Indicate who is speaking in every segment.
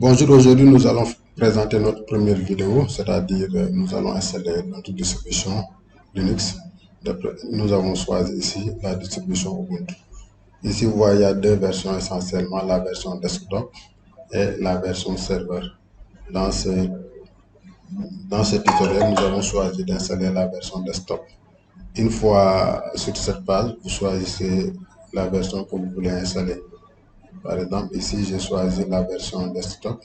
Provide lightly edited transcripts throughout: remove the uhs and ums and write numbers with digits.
Speaker 1: Bonjour, aujourd'hui nous allons présenter notre première vidéo, c'est-à-dire nous allons installer notre distribution Linux. Nous avons choisi ici la distribution Ubuntu. Ici vous voyez il y a deux versions essentiellement, la version desktop et la version serveur. Dans ce, dans ce tutoriel, nous avons choisi d'installer la version desktop. Une fois sur cette page, vous choisissez la version que vous voulez installer. Par exemple, ici j'ai choisi la version desktop.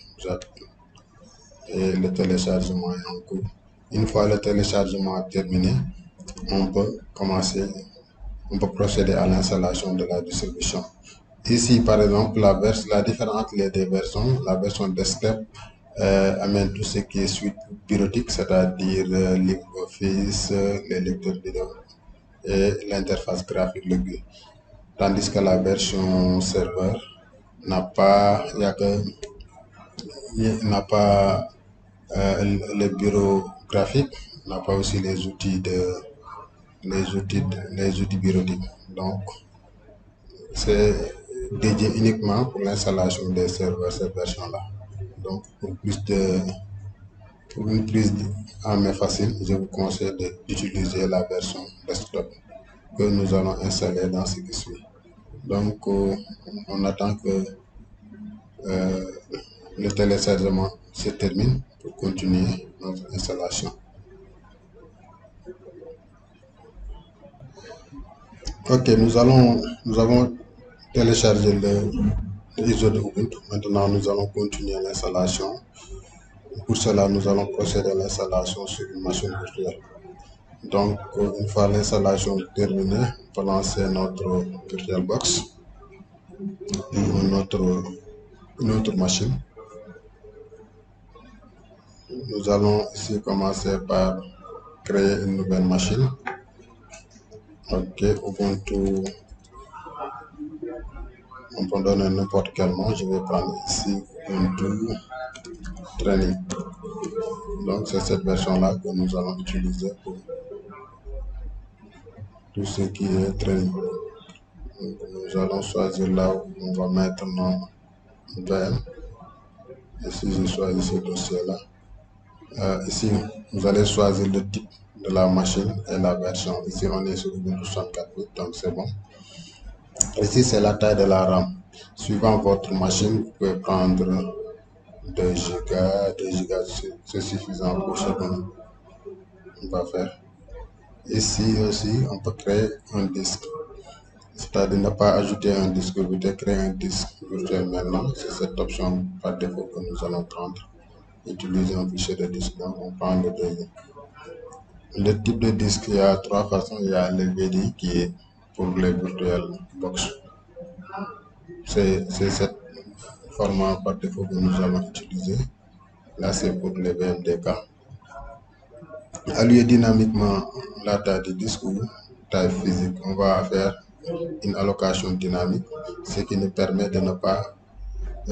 Speaker 1: Et le téléchargement est en cours. Une fois le téléchargement terminé, on peut procéder à l'installation de la distribution. Ici, par exemple, la différence entre les deux versions, la version desktop amène tout ce qui est suite bureautique, c'est-à-dire LibreOffice, les lecteurs vidéo et l'interface graphique, le GUI. Tandis que la version serveur n'a pas, n'a pas le bureau graphique, n'a pas aussi les outils bureautiques. Donc, c'est dédié uniquement pour l'installation des serveurs, cette version-là. Donc, pour une prise en main facile, je vous conseille d'utiliser la version desktop que nous allons installer dans ce qui suit. Donc, on attend que le téléchargement se termine pour continuer notre installation. Ok, nous avons téléchargé l'ISO de Ubuntu. Maintenant, nous allons continuer l'installation. Pour cela, nous allons procéder à l'installation sur une machine virtuelle. Donc, une fois l'installation terminée, on peut lancer notre VirtualBox et une autre machine. Nous allons ici commencer par créer une nouvelle machine. Ok, Ubuntu, on peut donner n'importe quel nom. Je vais prendre ici Ubuntu Training. Donc, c'est cette version-là que nous allons utiliser pour tout ce qui est training. Donc, nous allons choisir là où on va mettre nos VM. Ici, je choisis ce dossier-là. Ici, vous allez choisir le type de la machine et la version. Ici, on est sur Ubuntu 64 bits, donc c'est bon. Ici, c'est la taille de la RAM. Suivant votre machine, vous pouvez prendre 2 Go, 2 Go, c'est suffisant pour ce qu'on va faire. Ici aussi, on peut créer un disque. C'est-à-dire ne pas ajouter un disque virtuel, créer un disque virtuel maintenant. C'est cette option par défaut que nous allons prendre. Utiliser un fichier de disque, donc on prend le deuxième. Le type de disque, il y a trois façons. Il y a le VDI qui est pour les virtual box. C'est ce format par défaut que nous allons utiliser. Là, c'est pour les VMDK. Allier dynamiquement la taille du disque ou taille physique, on va faire une allocation dynamique, ce qui nous permet de ne pas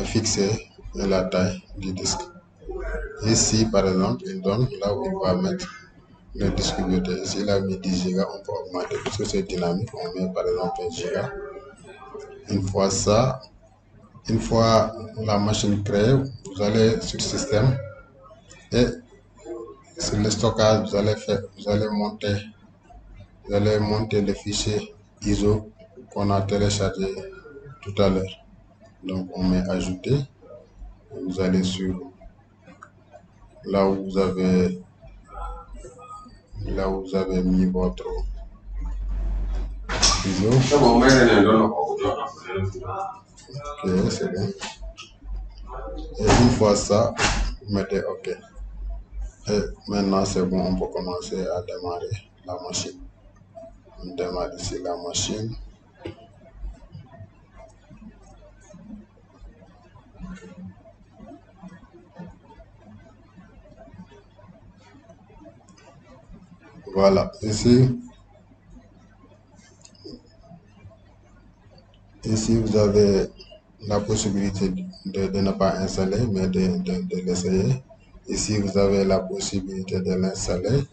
Speaker 1: fixer la taille du disque. Ici, par exemple, il donne là où il va mettre le disque virtuel. Ici, il a mis 10 Go, on peut augmenter puisque c'est dynamique. On met par exemple 1 Go. Une fois la machine créée, vous allez sur système et sur le stockage, vous allez monter le fichier ISO qu'on a téléchargé tout à l'heure. Donc on met ajouter. Vous allez sur là où vous avez mis votre ISO. Ok, c'est bon. Et une fois ça, vous mettez OK. Et maintenant c'est bon, on peut commencer à démarrer la machine. On démarre ici la machine. Voilà, ici vous avez la possibilité de ne pas installer, mais de l'essayer. Ici, vous avez la possibilité de l'installer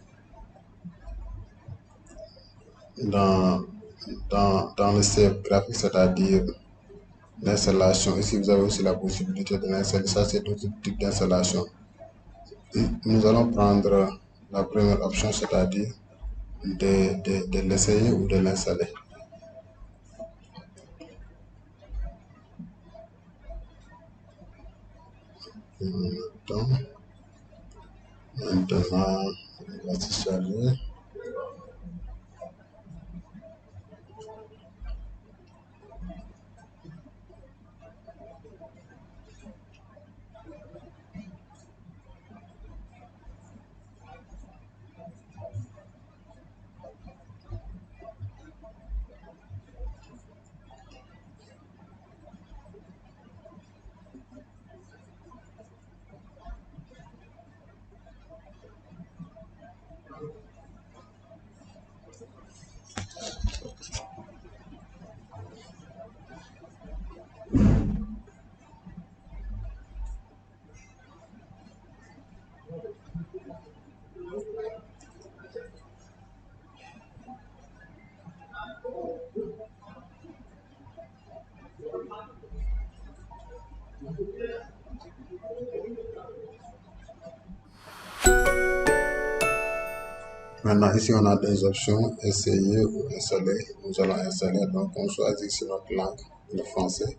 Speaker 1: dans le save graphique, c'est-à-dire l'installation. Ici, vous avez aussi la possibilité de l'installer. Ça, c'est d'autres types d'installation. Nous allons prendre la première option, c'est-à-dire de l'essayer ou de l'installer. Maintenant, on va se charger. Maintenant, ici, on a deux options, essayer ou installer. Nous allons installer, donc on choisit sur notre langue, le français,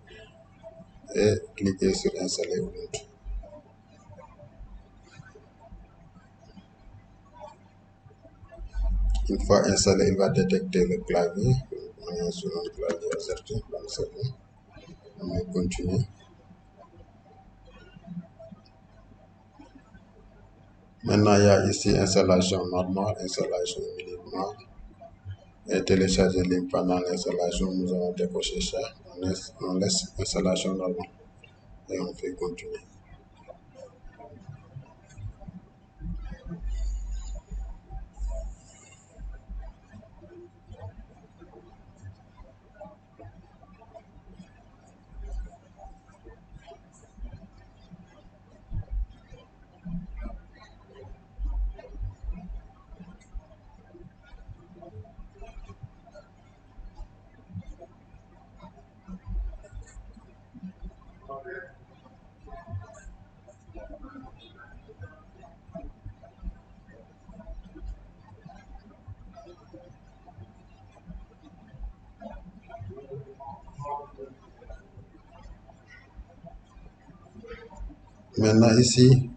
Speaker 1: et cliquer sur installer Ubuntu. Une fois installé, il va détecter le clavier. On est sur notre clavier AZERTY, donc c'est bon. On va continuer. Maintenant, il y a ici installation normale, installation minimale et télécharger libre. Pendant l'installation, nous allons décocher ça. On laisse installation normale et on fait continuer. Maintenant ici,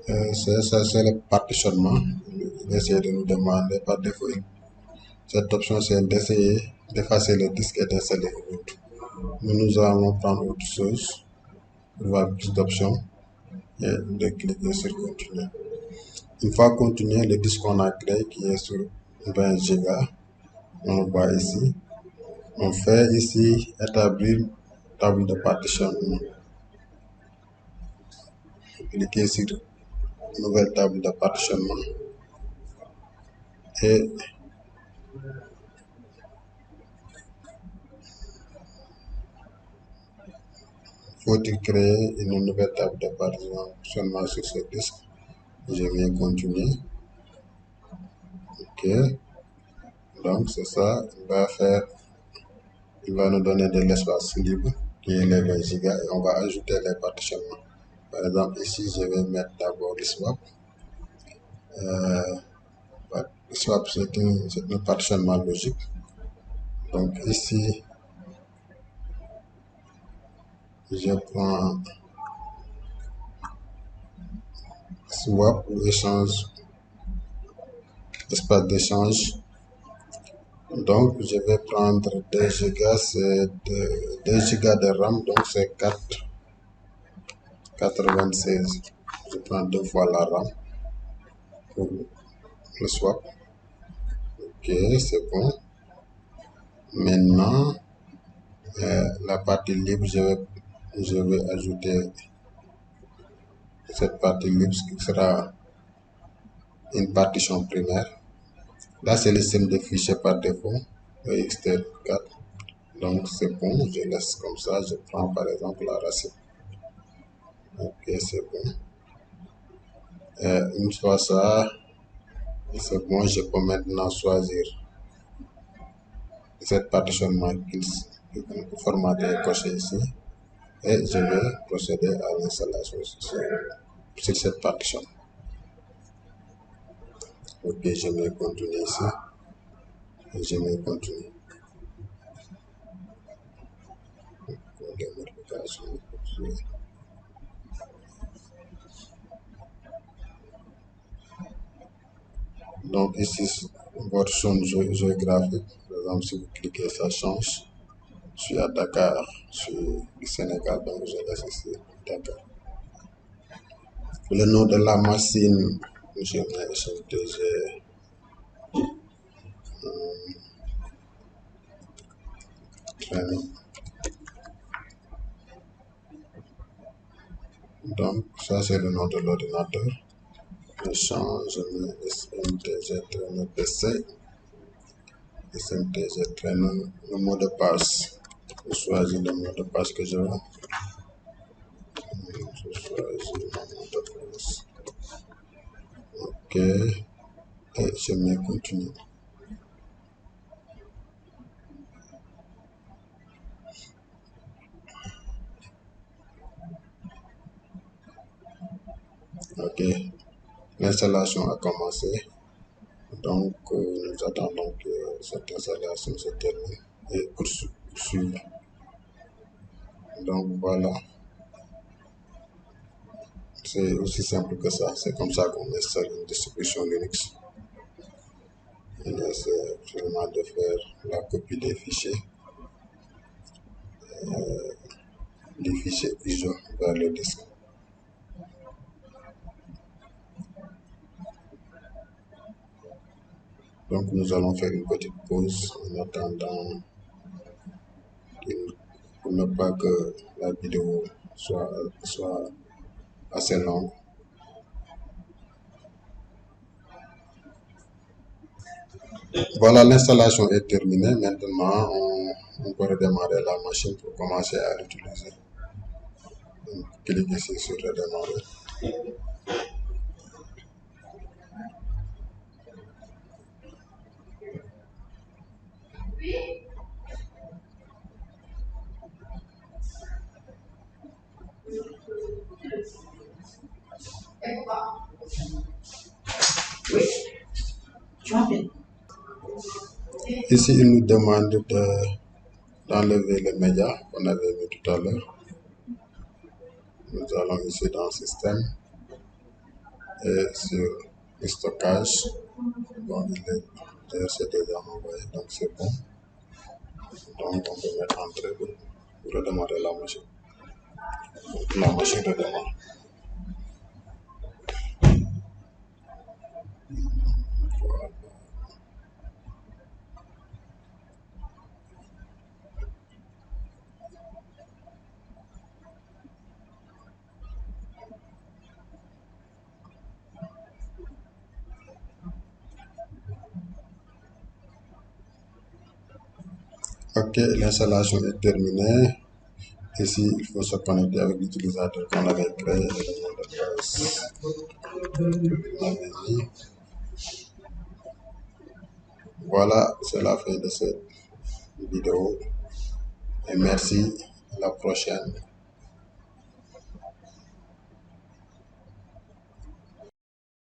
Speaker 1: c'est le partitionnement. Il essaie de nous demander par défaut. Cette option, c'est d'essayer d'effacer le disque et d'installer Ubuntu. Nous allons prendre autre chose, voir plus d'options et de cliquer sur continuer. Une fois continué, le disque qu'on a créé qui est sur 20 Go, on le voit ici. On fait ici établir table de partitionnement. Cliquez sur nouvelle table de partitionnement et faut-il créer une nouvelle table de partitionnement sur ce disque. Je vais continuer. Ok. Donc c'est ça. Il va nous donner de l'espace libre qui est les 20 Go et on va ajouter les partitionnements. Par exemple, ici, je vais mettre d'abord le swap. Le swap, c'est un partitionnement logique. Donc ici, je prends swap ou échange, espace d'échange. Donc je vais prendre 2 Go, c'est 2 Go de RAM, donc c'est 4,96. Je prends deux fois la RAM pour le swap. Ok, c'est bon. Maintenant, la partie libre, je vais ajouter cette partie libre qui sera une partition primaire. Là, c'est le système de fichiers par défaut, ext4. Donc, c'est bon, je laisse comme ça. Je prends par exemple la racine. Ok, c'est bon. Une fois ça, c'est bon, je peux maintenant choisir cette partitionnement formater et cocher ici. Et je vais procéder à l'installation sur cette partition. Ok, je mets contenu ici et je mets contenu. Pour les modifications. Donc ici, votre zone géographique, par exemple, si vous cliquez, ça change. Je suis à Dakar, je suis du Sénégal, donc je laisse ici Dakar. Le nom de la machine, je mets SMTG. Training. Donc, ça c'est le nom de l'ordinateur. Je change, je mets SMTG Trainer PC. SMTG Trainer, le mot de passe. Je choisis le mot de passe que je veux. Je choisis le mot de passe. Ok. Et je mets continue. Ok. L'installation a commencé. Donc, nous attendons que cette installation se termine et poursuivre. Donc, voilà. C'est aussi simple que ça. C'est comme ça qu'on installe une distribution Linux. On essaie vraiment de faire la copie des fichiers ISO vers le disque. Donc, nous allons faire une petite pause en attendant pour ne pas que la vidéo soit assez longue. Voilà, l'installation est terminée. Maintenant, on peut redémarrer la machine pour commencer à l'utiliser. Clique ici sur redémarrer. Ici, il nous demande d'enlever les médias qu'on avait mis tout à l'heure. Nous allons ici dans Système et sur le stockage. Bon, c'est déjà envoyé, donc c'est bon. Donc, on peut mettre Entrée pour redémarrer la machine. La machine redémarre. Ok, l'installation est terminée. Ici, il faut se connecter avec l'utilisateur qu'on avait créé et le mot de passe. Voilà, c'est la fin de cette vidéo. Et merci. À la prochaine.